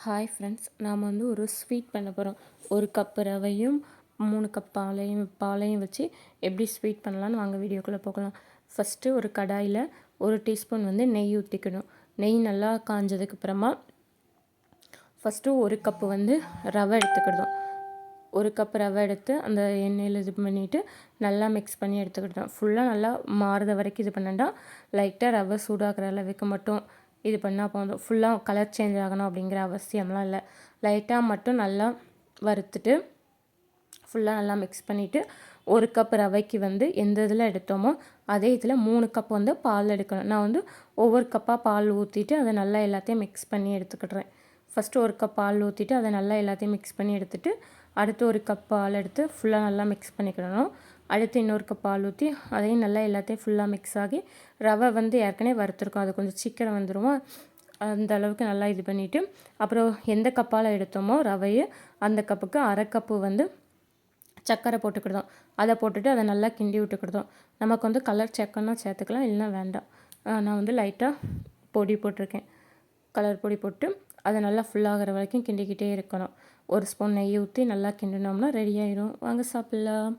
Hi friends, நாம் வந்து ஒரு ஸ்வீட் பண்ண போகிறோம். 1 கப் ரவையும் 3 கப் பாலையும் வச்சு எப்படி ஸ்வீட் பண்ணலான்னு வாங்க வீடியோக்குள்ளே போகலாம். ஃபஸ்ட்டு ஒரு கடாயில் 1 டீஸ்பூன் வந்து நெய் ஊற்றிக்கணும். நெய் நல்லா காஞ்சதுக்கப்புறமா ஃபஸ்ட்டு 1 கப்பு வந்து ரவை எடுத்துக்கிடுதோம். 1 கப் ரவை எடுத்து அந்த எண்ணெயில் இது பண்ணிவிட்டு நல்லா மிக்ஸ் பண்ணி எடுத்துக்கிட்டோம். ஃபுல்லாக நல்லா மாறுத வரைக்கும் இது பண்ணண்டா, லைட்டாக ரவை சூடாகிற அளவுக்கு மட்டும் இது பண்ணால் போதும். ஃபுல்லாக கலர் சேஞ்ச் ஆகணும் அப்படிங்கிற அவசியம்லாம் இல்லை. லைட்டாக மட்டும் நல்லா வறுத்துட்டு ஃபுல்லாக நல்லா மிக்ஸ் பண்ணிவிட்டு 1 கப் ரவைக்கு வந்து எந்த இதில் எடுத்தோமோ அதே இதில் 3 கப் வந்து பால் எடுக்கணும். நான் வந்து ஒவ்வொரு கப்பாக பால் ஊற்றிட்டு அதை நல்லா எல்லாத்தையும் மிக்ஸ் பண்ணி எடுத்துக்கிடுறேன். ஃபஸ்ட்டு 1 கப் பால் ஊற்றிட்டு அதை நல்லா எல்லாத்தையும் மிக்ஸ் பண்ணி எடுத்துகிட்டு அடுத்து 1 கப் பால் எடுத்து ஃபுல்லாக நல்லா மிக்ஸ் பண்ணிக்கிடணும். அடுத்து இன்னொரு கப் பால் ஊற்றி அதையும் நல்லா எல்லாத்தையும் ஃபுல்லாக மிக்ஸ் ஆகி ரவை வந்து ஏற்கனவே வறுத்துருக்கோம், அது கொஞ்சம் சீக்கிரம் வந்துடுமோ அந்த அளவுக்கு நல்லா இது பண்ணிவிட்டு அப்புறம் எந்த கப்பால் எடுத்தோமோ ரவையை அந்த கப்புக்கு 1/2 கப்பு வந்து சர்க்கரை போட்டுக்கிடுதோம். அதை போட்டுட்டு அதை நல்லா கிண்டி விட்டுக்கிடுதோம். நமக்கு வந்து கலர் சேர்க்கணுன்னா சேர்த்துக்கலாம், இல்லைன்னா வேண்டாம். நான் வந்து லைட்டாக பொடி போட்டிருக்கேன், கலர் பொடி போட்டு அதை நல்லா ஃபுல்லாகிற வரைக்கும் கிண்டிக்கிட்டே இருக்கணும். 1 ஸ்பூன் நெய் ஊற்றி நல்லா கிண்டினோம்னா ரெடி ஆயிடும். வாங்க சாப்பிட்லாம்.